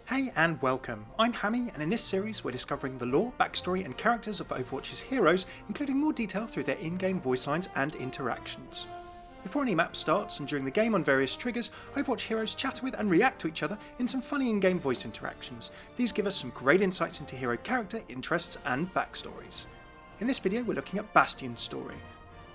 Hey and welcome, I'm Hammeh, and in this series we're discovering the lore, backstory and characters of Overwatch's heroes, including more detail through their in-game voice lines and interactions. Before any map starts and during the game on various triggers, Overwatch heroes chat with and react to each other in some funny in-game voice interactions. These give us some great insights into hero character, interests and backstories. In this video we're looking at Bastion's story,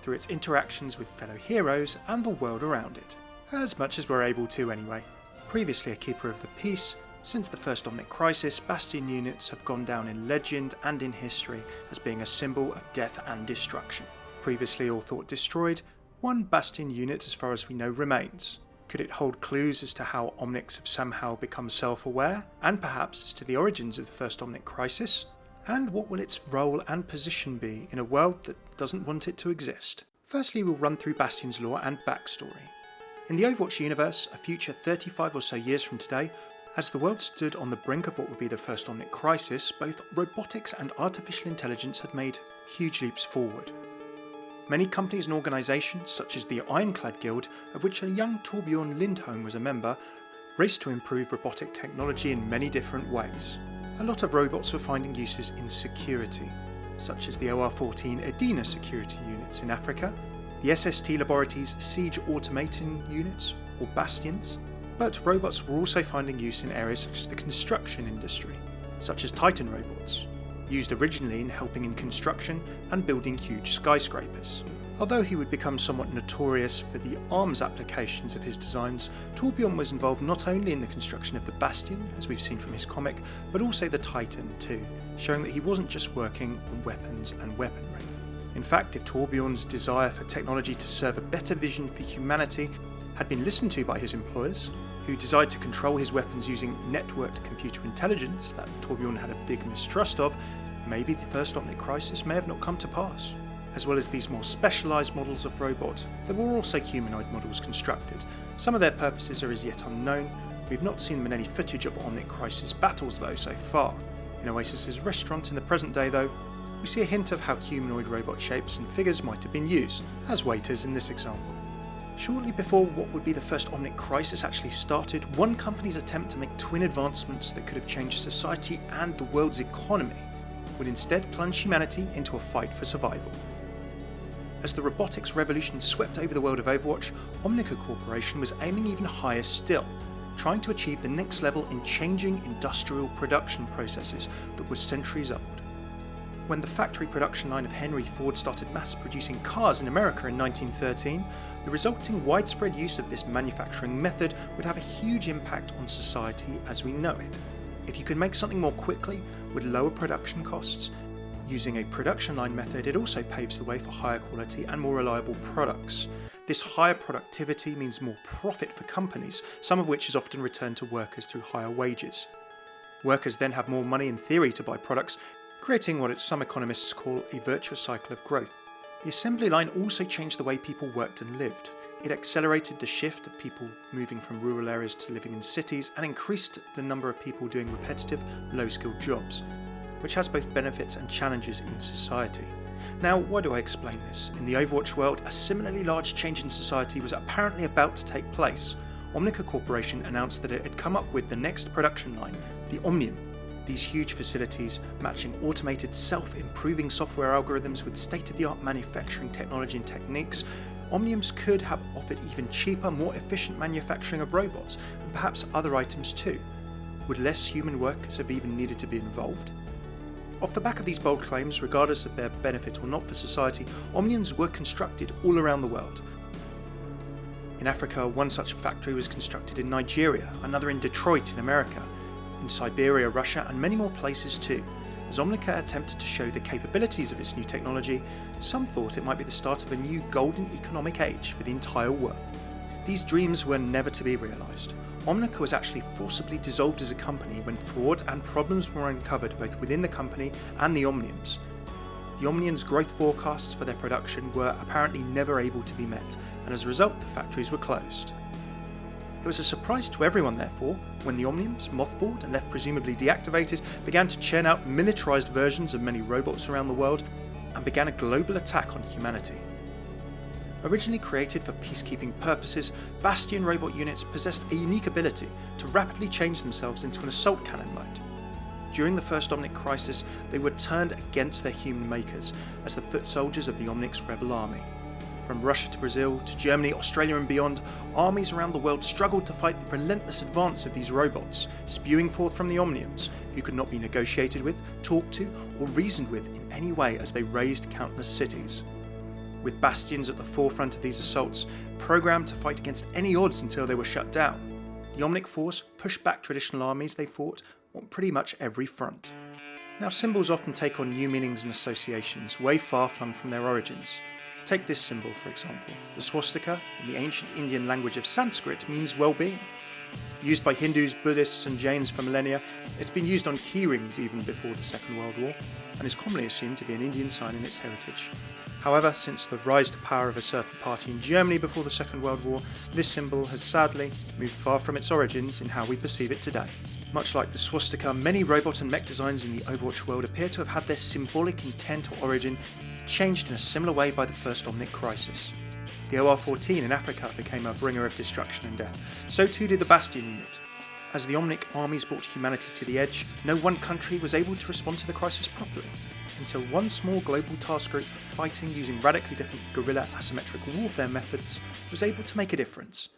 through its interactions with fellow heroes and the world around it. As much as we're able to anyway. Previously a keeper of the peace, since the First Omnic Crisis, Bastion units have gone down in legend and in history as being a symbol of death and destruction. Previously all thought destroyed, one Bastion unit as far as we know remains. Could it hold clues as to how Omnics have somehow become self-aware, and perhaps as to the origins of the First Omnic Crisis? And what will its role and position be in a world that doesn't want it to exist? Firstly we'll run through Bastion's lore and backstory. In the Overwatch universe, a future 35 or so years from today, as the world stood on the brink of what would be the First Omnic Crisis, both robotics and artificial intelligence had made huge leaps forward. Many companies and organisations, such as the Ironclad Guild, of which a young Torbjorn Lindholm was a member, raced to improve robotic technology in many different ways. A lot of robots were finding uses in security, such as the OR-14 Edina security units in Africa, the SST Laboratories Siege Automaton units, or Bastions. But robots were also finding use in areas such as the construction industry, such as Titan robots, used originally in helping in construction and building huge skyscrapers. Although he would become somewhat notorious for the arms applications of his designs, Torbjorn was involved not only in the construction of the Bastion, as we've seen from his comic, but also the Titan too, showing that he wasn't just working on weapons and weaponry. In fact, if Torbjorn's desire for technology to serve a better vision for humanity had been listened to by his employers, who desired to control his weapons using networked computer intelligence that Torbjorn had a big mistrust of, maybe the First Omnic Crisis may have not come to pass. As well as these more specialised models of robot, there were also humanoid models constructed. Some of their purposes are as yet unknown. We've not seen them in any footage of Omnic Crisis battles though so far. In Oasis's restaurant in the present day though, we see a hint of how humanoid robot shapes and figures might have been used, as waiters in this example. Shortly before what would be the First Omnic Crisis actually started, one company's attempt to make twin advancements that could have changed society and the world's economy would instead plunge humanity into a fight for survival. As the robotics revolution swept over the world of Overwatch, Omnica Corporation was aiming even higher still, trying to achieve the next level in changing industrial production processes that were centuries old. When the factory production line of Henry Ford started mass producing cars in America in 1913, the resulting widespread use of this manufacturing method would have a huge impact on society as we know it. If you could make something more quickly, with lower production costs, using a production line method, it also paves the way for higher quality and more reliable products. This higher productivity means more profit for companies, some of which is often returned to workers through higher wages. Workers then have more money in theory to buy products, creating what some economists call a virtuous cycle of growth. The assembly line also changed the way people worked and lived. It accelerated the shift of people moving from rural areas to living in cities and increased the number of people doing repetitive, low-skilled jobs, which has both benefits and challenges in society. Now, why do I explain this? In the Overwatch world, a similarly large change in society was apparently about to take place. Omnica Corporation announced that it had come up with the next production line, the Omnium. These huge facilities, matching automated self-improving software algorithms with state-of-the-art manufacturing technology and techniques, Omniums could have offered even cheaper, more efficient manufacturing of robots, and perhaps other items too. Would less human workers have even needed to be involved? Off the back of these bold claims, regardless of their benefit or not for society, Omniums were constructed all around the world. In Africa, one such factory was constructed in Nigeria, another in Detroit in America, in Siberia, Russia, and many more places too. As Omnica attempted to show the capabilities of its new technology, some thought it might be the start of a new golden economic age for the entire world. These dreams were never to be realised. Omnica was actually forcibly dissolved as a company when fraud and problems were uncovered both within the company and the Omniums. The Omniums' growth forecasts for their production were apparently never able to be met, and as a result the factories were closed. It was a surprise to everyone, therefore, when the Omniums, mothballed and left presumably deactivated, began to churn out militarised versions of many robots around the world and began a global attack on humanity. Originally created for peacekeeping purposes, Bastion robot units possessed a unique ability to rapidly change themselves into an assault cannon mode. During the First Omnic Crisis, they were turned against their human makers as the foot soldiers of the Omnic's rebel army. From Russia to Brazil, to Germany, Australia and beyond, armies around the world struggled to fight the relentless advance of these robots, spewing forth from the Omniums, who could not be negotiated with, talked to, or reasoned with in any way as they razed countless cities. With Bastions at the forefront of these assaults, programmed to fight against any odds until they were shut down, the Omnic force pushed back traditional armies they fought on pretty much every front. Now, symbols often take on new meanings and associations, way far-flung from their origins. Take this symbol, for example. The swastika, in the ancient Indian language of Sanskrit, means well-being. Used by Hindus, Buddhists and Jains for millennia, it's been used on keyrings even before the Second World War, and is commonly assumed to be an Indian sign in its heritage. However, since the rise to power of a certain party in Germany before the Second World War, this symbol has sadly moved far from its origins in how we perceive it today. Much like the swastika, many robot and mech designs in the Overwatch world appear to have had their symbolic intent or origin changed in a similar way by the First Omnic Crisis. The OR-14 in Africa became a bringer of destruction and death, so too did the Bastion unit. As the Omnic armies brought humanity to the edge, no one country was able to respond to the crisis properly, until one small global task group fighting using radically different guerrilla asymmetric warfare methods was able to make a difference.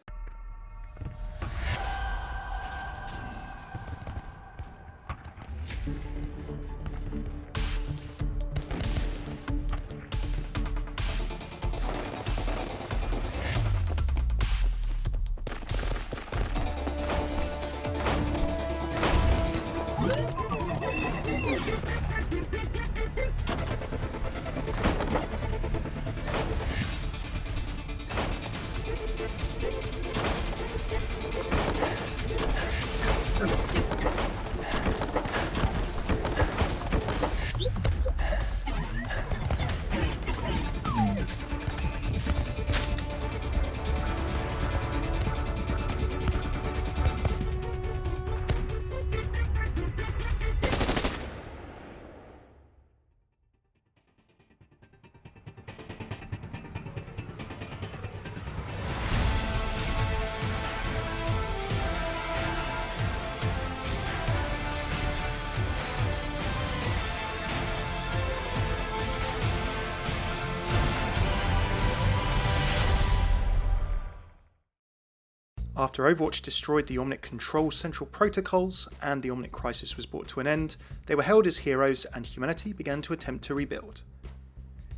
After Overwatch destroyed the Omnic Control Central Protocols and the Omnic Crisis was brought to an end, they were held as heroes and humanity began to attempt to rebuild.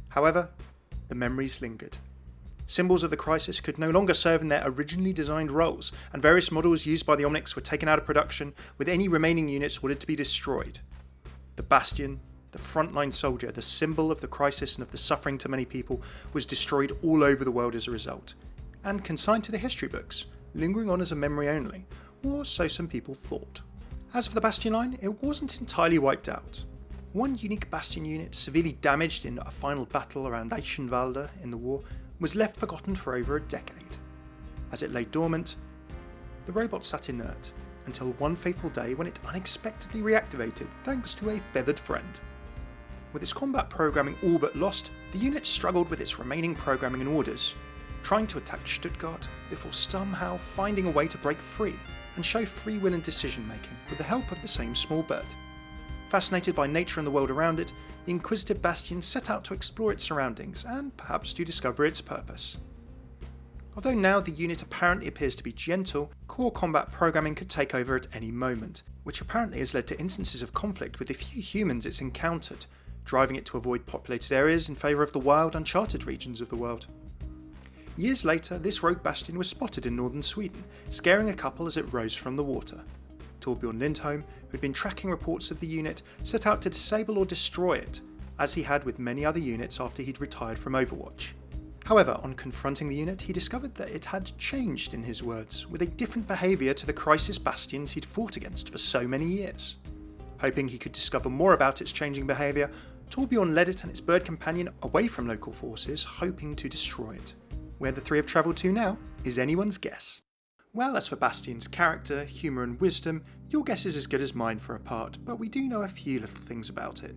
However, the memories lingered. Symbols of the Crisis could no longer serve in their originally designed roles, and various models used by the Omnics were taken out of production, with any remaining units ordered to be destroyed. The Bastion, the frontline soldier, the symbol of the Crisis and of the suffering to many people, was destroyed all over the world as a result, and consigned to the history books, lingering on as a memory only, or so some people thought. As for the Bastion line, it wasn't entirely wiped out. One unique Bastion unit, severely damaged in a final battle around Eichenwalde in the war, was left forgotten for over a decade. As it lay dormant, the robot sat inert, until one fateful day when it unexpectedly reactivated thanks to a feathered friend. With its combat programming all but lost, the unit struggled with its remaining programming and orders, trying to attack Stuttgart before somehow finding a way to break free and show free will and decision making with the help of the same small bird. Fascinated by nature and the world around it, the inquisitive Bastion set out to explore its surroundings and perhaps to discover its purpose. Although now the unit apparently appears to be gentle, core combat programming could take over at any moment, which apparently has led to instances of conflict with the few humans it's encountered, driving it to avoid populated areas in favour of the wild, uncharted regions of the world. Years later, this rogue Bastion was spotted in northern Sweden, scaring a couple as it rose from the water. Torbjorn Lindholm, who had been tracking reports of the unit, set out to disable or destroy it, as he had with many other units after he'd retired from Overwatch. However, on confronting the unit, he discovered that it had changed, in his words, with a different behaviour to the Crisis Bastions he'd fought against for so many years. Hoping he could discover more about its changing behaviour, Torbjorn led it and its bird companion away from local forces, hoping to destroy it. Where the three have travelled to now is anyone's guess. Well, as for Bastion's character, humour and wisdom, your guess is as good as mine for a part, but we do know a few little things about it.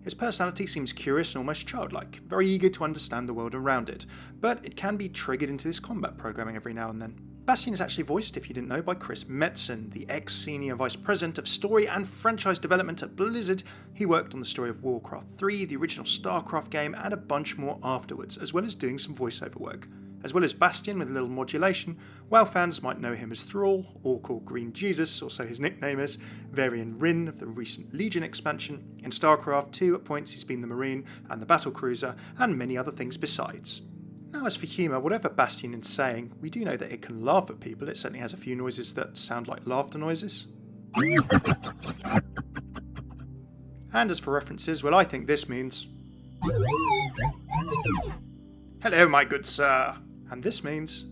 Its personality seems curious and almost childlike, very eager to understand the world around it, but it can be triggered into this combat programming every now and then. Bastion is actually voiced, if you didn't know, by Chris Metzen, the ex-senior vice president of story and franchise development at Blizzard. He worked on the story of Warcraft 3, the original StarCraft game, and a bunch more afterwards, as well as doing some voiceover work. As well as Bastion with a little modulation, WoW fans might know him as Thrall, or called Green Jesus, or so his nickname is, Varian Rin of the recent Legion expansion. In StarCraft 2 at points he's been the Marine and the Battlecruiser, and many other things besides. Now as for humour, whatever Bastion is saying, we do know that it can laugh at people. It certainly has a few noises that sound like laughter noises. And as for references, well, I think this means "Hello, my good sir." And this means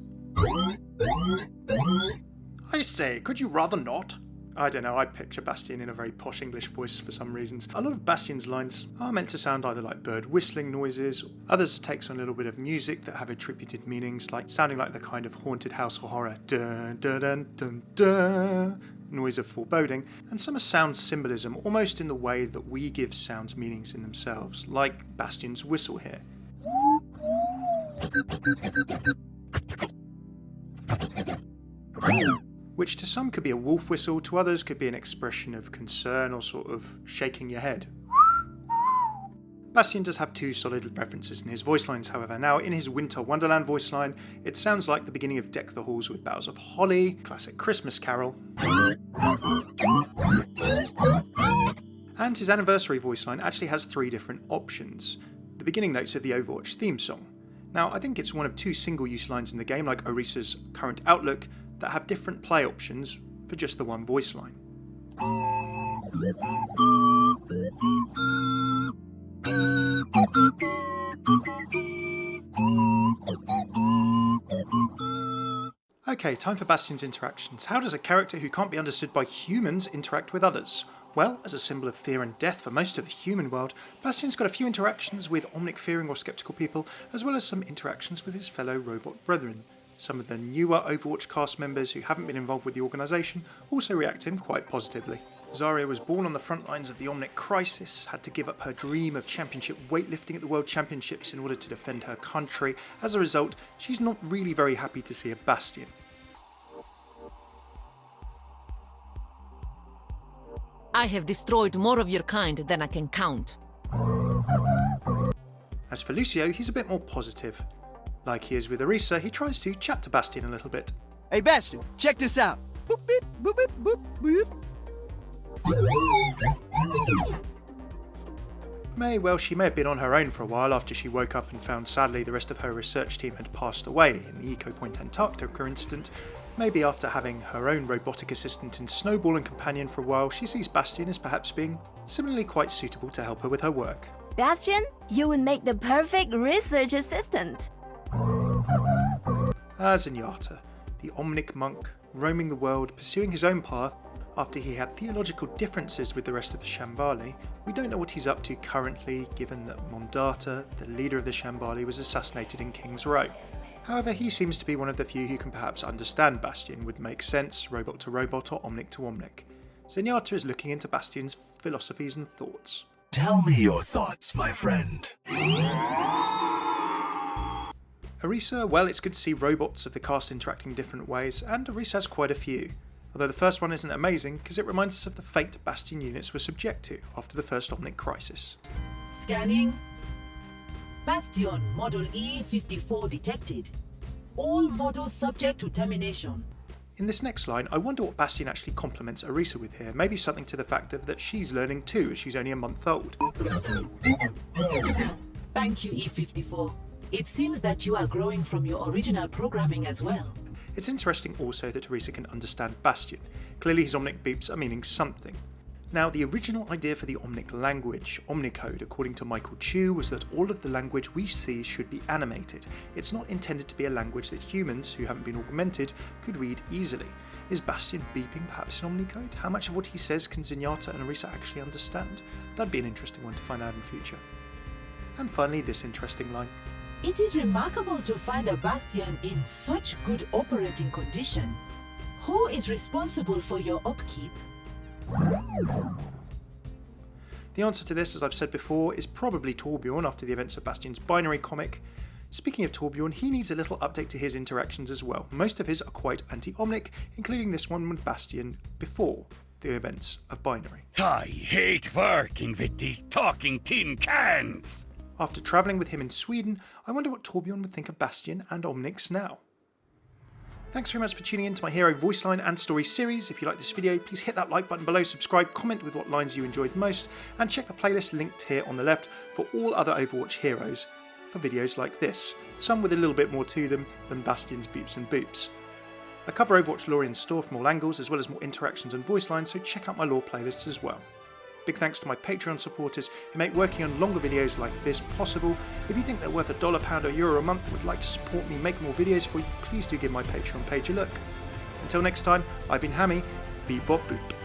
"I say, could you rather not?" I don't know, I picture Bastion in a very posh English voice for some reasons. A lot of Bastion's lines are meant to sound either like bird whistling noises, others takes on a little bit of music that have attributed meanings, like sounding like the kind of haunted house or horror dun dun dun dun dun noise of foreboding, and some are sound symbolism almost in the way that we give sounds meanings in themselves, like Bastion's whistle here. Which to some could be a wolf whistle, to others could be an expression of concern or sort of shaking your head. Bastion does have two solid references in his voice lines, however. Now, in his Winter Wonderland voice line, it sounds like the beginning of Deck the Halls with Boughs of Holly, classic Christmas carol. And his Anniversary voice line actually has three different options. The beginning notes of the Overwatch theme song. Now, I think it's one of two single-use lines in the game, like Orisa's Current Outlook, that have different play options for just the one voice line. Okay, time for Bastion's interactions. How does a character who can't be understood by humans interact with others? Well, as a symbol of fear and death for most of the human world, Bastion's got a few interactions with Omnic-fearing or skeptical people, as well as some interactions with his fellow robot brethren. Some of the newer Overwatch cast members who haven't been involved with the organisation also react to him quite positively. Zarya was born on the front lines of the Omnic Crisis, had to give up her dream of championship weightlifting at the World Championships in order to defend her country. As a result, she's not really very happy to see a Bastion. I have destroyed more of your kind than I can count. As for Lucio, he's a bit more positive. Like he is with Orisa, he tries to chat to Bastion a little bit. Hey Bastion, check this out. Boop, beep, boop, beep, boop, boop. Well, she may have been on her own for a while after she woke up and found sadly the rest of her research team had passed away in the Eco Point Antarctica incident. Maybe after having her own robotic assistant in Snowball and companion for a while, she sees Bastion as perhaps being similarly quite suitable to help her with her work. Bastion, you would make the perfect research assistant. Zenyatta, the Omnic monk, roaming the world, pursuing his own path. After he had theological differences with the rest of the Shambali, we don't know what he's up to currently, given that Mondata, the leader of the Shambali, was assassinated in King's Row. However, he seems to be one of the few who can perhaps understand Bastion, would make sense, robot to robot or Omnic to Omnic. Zenyatta is looking into Bastion's philosophies and thoughts. Tell me your thoughts, my friend. Orisa, well, it's good to see robots of the cast interacting in different ways, and Orisa has quite a few. Although the first one isn't amazing, because it reminds us of the fate Bastion units were subject to after the First Omnic Crisis. Scanning. Bastion Model E54 detected. All models subject to termination. In this next line, I wonder what Bastion actually compliments Orisa with here. Maybe something to the fact of that she's learning too, as she's only a month old. Thank you, E54. It seems that you are growing from your original programming as well. It's interesting also that Orisa can understand Bastion. Clearly his Omnic beeps are meaning something. Now, the original idea for the Omnic language, Omnicode, according to Michael Chu, was that all of the language we see should be animated. It's not intended to be a language that humans, who haven't been augmented, could read easily. Is Bastion beeping perhaps in Omnicode? How much of what he says can Zenyatta and Orisa actually understand? That'd be an interesting one to find out in future. And finally, this interesting line. It is remarkable to find a Bastion in such good operating condition. Who is responsible for your upkeep? The answer to this, as I've said before, is probably Torbjorn after the events of Bastion's Binary comic. Speaking of Torbjorn, he needs a little update to his interactions as well. Most of his are quite anti-Omnic, including this one with Bastion before the events of Binary. I hate working with these talking tin cans! After travelling with him in Sweden, I wonder what Torbjorn would think of Bastion and Omnics now. Thanks very much for tuning in to my Hero Voiceline and Story series. If you like this video, please hit that like button below, subscribe, comment with what lines you enjoyed most, and check the playlist linked here on the left for all other Overwatch heroes for videos like this, some with a little bit more to them than Bastion's boops and boops. I cover Overwatch lore in store from all angles, as well as more interactions and voice lines, so check out my lore playlists as well. Big thanks to my Patreon supporters who make working on longer videos like this possible. If you think they're worth $1, £1, or €1 a month and would like to support me make more videos for you, please do give my Patreon page a look. Until next time, I've been Hammeh, be Bob Boop.